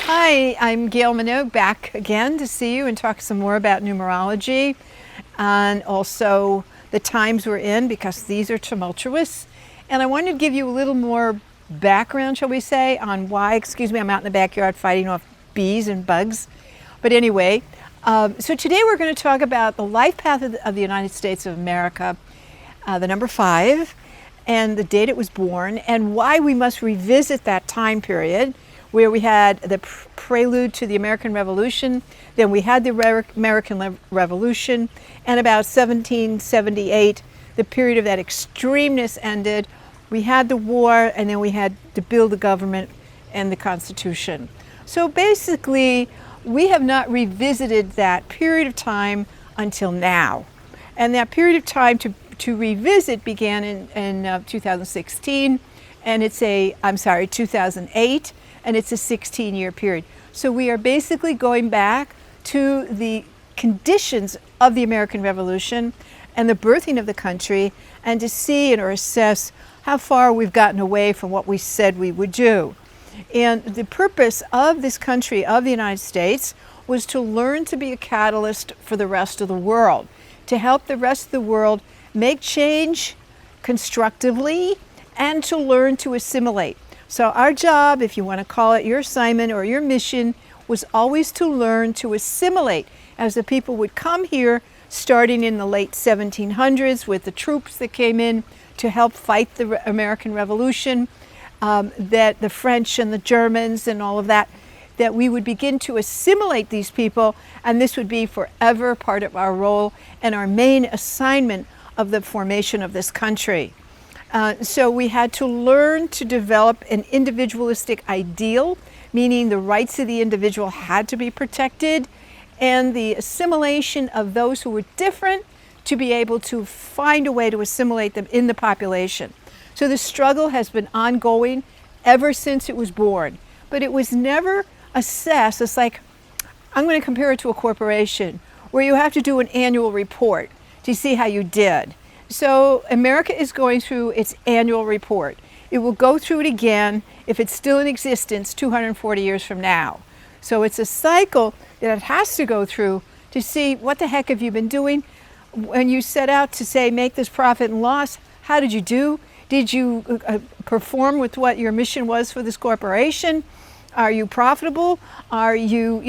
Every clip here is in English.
Hi, I'm Gail Minogue, back again to see you and talk some more about numerology and also the times we're in, because these are tumultuous. And I wanted to give you a little more background, shall we say, on why, excuse me, I'm out in the backyard fighting off bees and bugs. But anyway, so today we're going to talk about the life path of the United States of America, the number 5, and the date it was born, and why we must revisit that time period where we had the prelude to the American Revolution, then we had the American Revolution, and about 1778, the period of that extremeness ended. We had the war, and then we had to build the government and the Constitution. So basically, we have not revisited that period of time until now. And that period of time to revisit began in 2016, and it's 2008, and it's a 16-year period. So we are basically going back to the conditions of the American Revolution and the birthing of the country, and to see or assess how far we've gotten away from what we said we would do. And the purpose of this country, of the United States, was to learn to be a catalyst for the rest of the world, to help the rest of the world make change constructively and to learn to assimilate. So our job, if you want to call it your assignment or your mission, was always to learn to assimilate as the people would come here starting in the late 1700s with the troops that came in to help fight the American Revolution, that the French and the Germans and all of that we would begin to assimilate these people, and this would be forever part of our role and our main assignment of the formation of this country. So we had to learn to develop an individualistic ideal, meaning the rights of the individual had to be protected, and the assimilation of those who were different to be able to find a way to assimilate them in the population. So the struggle has been ongoing ever since it was born, but it was never assessed. It's like, I'm going to compare it to a corporation where you have to do an annual report to see how you did. So America is going through its annual report. It will go through it again if it's still in existence 240 years from now. So it's a cycle that it has to go through to see what the heck have you been doing. When you set out to say, make this profit and loss, how did you do? Did you perform with what your mission was for this corporation? Are you profitable? Are you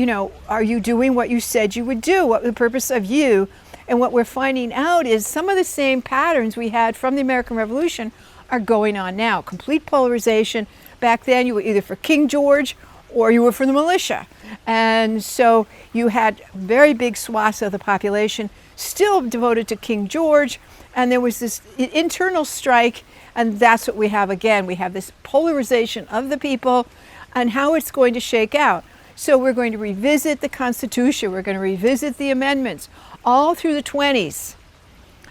doing what you said you would do? What was the purpose of you? And what we're finding out is some of the same patterns we had from the American Revolution are going on now. Complete polarization. Back then you were either for King George or you were for the militia. And so you had very big swaths of the population still devoted to King George, and there was this internal strike, and that's what we have again. We have this polarization of the people and how it's going to shake out. So we're going to revisit the Constitution, we're going to revisit the amendments, all through the 20s.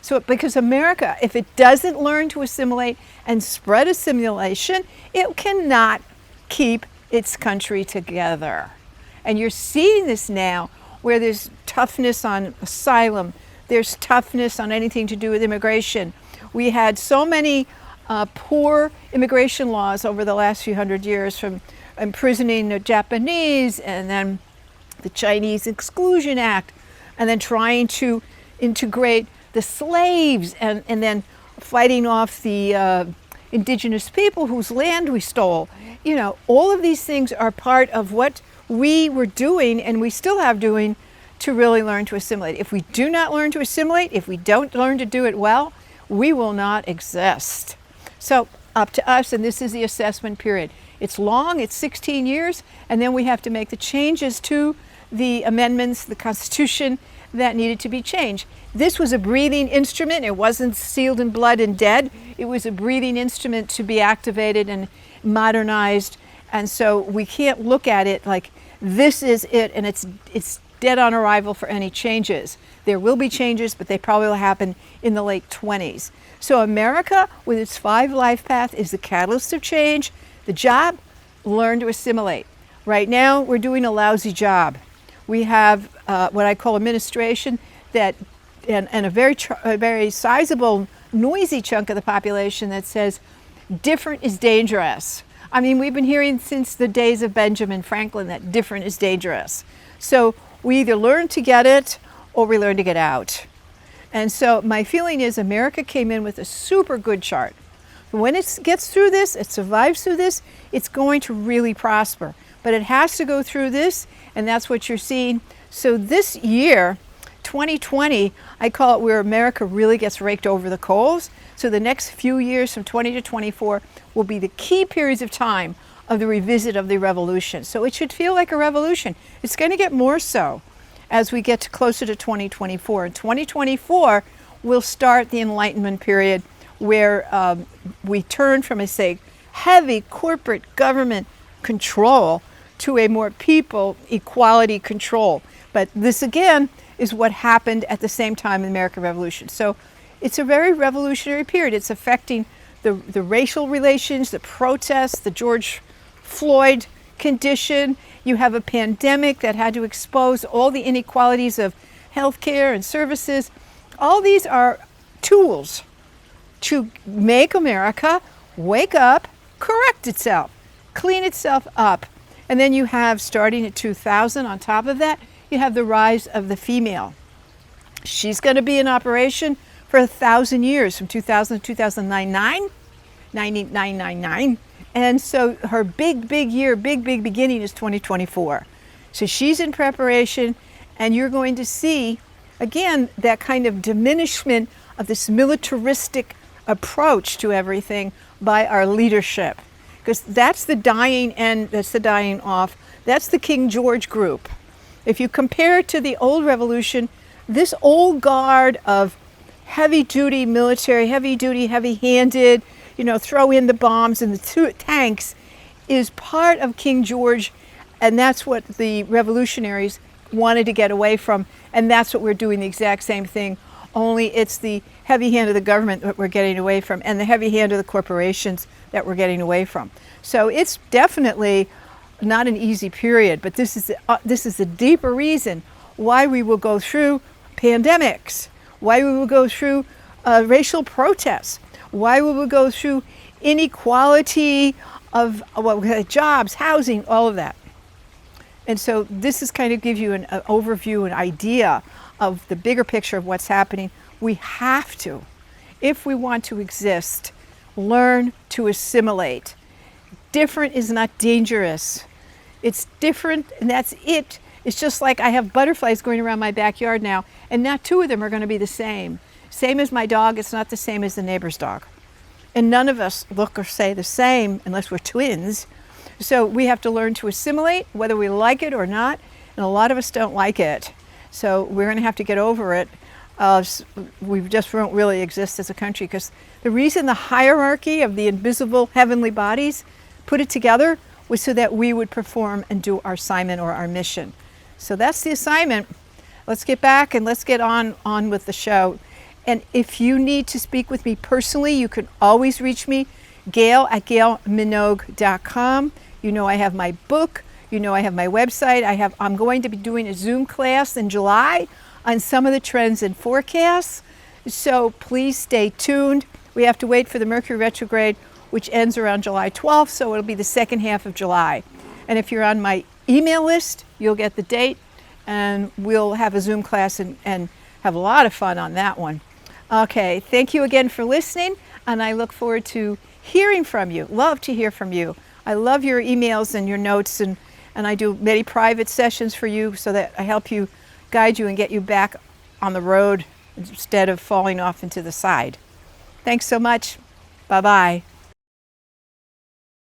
So because America, if it doesn't learn to assimilate and spread assimilation, it cannot keep its country together. And you're seeing this now where there's toughness on asylum, there's toughness on anything to do with immigration. We had so many poor immigration laws over the last few hundred years, from imprisoning the Japanese, and then the Chinese Exclusion Act, and then trying to integrate the slaves, and then fighting off the indigenous people whose land we stole. All of these things are part of what we were doing, and we still have doing, to really learn to assimilate. If we do not learn to assimilate, if we don't learn to do it well, we will not exist. So up to us, and this is the assessment period. It's long, it's 16 years, and then we have to make the changes to the amendments, the Constitution, that needed to be changed. This was a breathing instrument. It wasn't sealed in blood and dead. It was a breathing instrument to be activated and modernized. And so we can't look at it like this is it and it's dead on arrival for any changes. There will be changes, but they probably will happen in the late 20s. So America, with its 5 life path, is the catalyst of change. The job, learn to assimilate. Right now, we're doing a lousy job. We have what I call administration and a very sizable, noisy chunk of the population that says different is dangerous. I mean, we've been hearing since the days of Benjamin Franklin that different is dangerous. So we either learn to get it or we learn to get out. And so my feeling is America came in with a super good chart. When it gets through this, it survives through this, it's going to really prosper. But it has to go through this, and that's what you're seeing. So this year, 2020, I call it where America really gets raked over the coals. So the next few years from 20 to 24 will be the key periods of time of the revisit of the revolution. So it should feel like a revolution. It's going to get more so as we get closer to 2024. In 2024, we'll start the Enlightenment period where we turn from, I say, heavy corporate government control to a more people equality control. But this again is what happened at the same time in the American Revolution. So it's a very revolutionary period. It's affecting the racial relations, the protests, the George Floyd condition. You have a pandemic that had to expose all the inequalities of healthcare and services. All these are tools to make America wake up, correct itself, clean itself up. And then you have, starting at 2000, on top of that, you have the rise of the female. She's going to be in operation for 1,000 years, from 2000 to 2009, 999. And so her big year, big beginning is 2024. So she's in preparation, and you're going to see, again, that kind of diminishment of this militaristic approach to everything by our leadership. Because that's the dying end, that's the dying off. That's the King George group. If you compare it to the old revolution, this old guard of heavy-duty military, heavy-duty, heavy-handed, throw in the bombs and the tanks, is part of King George, and that's what the revolutionaries wanted to get away from, and that's what we're doing, the exact same thing, only it's the heavy hand of the government that we're getting away from and the heavy hand of the corporations that we're getting away from. So it's definitely not an easy period, but this is the deeper reason why we will go through pandemics, why we will go through racial protests, why we will go through inequality of jobs, housing, all of that. And so this is kind of give you an overview, an idea of the bigger picture of what's happening. We have to, if we want to exist, learn to assimilate. Different is not dangerous. It's different, and that's it. It's just like I have butterflies going around my backyard now, and not two of them are going to be the same. Same as my dog, it's not the same as the neighbor's dog. And none of us look or say the same unless we're twins. So we have to learn to assimilate, whether we like it or not, and a lot of us don't like it. So we're going to have to get over it. We just won't really exist as a country, because the reason the hierarchy of the invisible heavenly bodies put it together was so that we would perform and do our assignment or our mission. So that's the assignment. Let's get back and let's get on with the show. And if you need to speak with me personally, you can always reach me, Gail at gailminogue.com. I have my book. I have my website. I'm going to be doing a Zoom class in July on some of the trends and forecasts. So please stay tuned. We have to wait for the Mercury retrograde, which ends around July 12th, so it'll be the second half of July. And if you're on my email list, you'll get the date, and we'll have a Zoom class and have a lot of fun on that one. Okay, thank you again for listening, and I look forward to hearing from you. Love to hear from you. I love your emails and your notes, and I do many private sessions for you so that I help you, guide you, and get you back on the road instead of falling off into the side. Thanks so much. Bye-bye.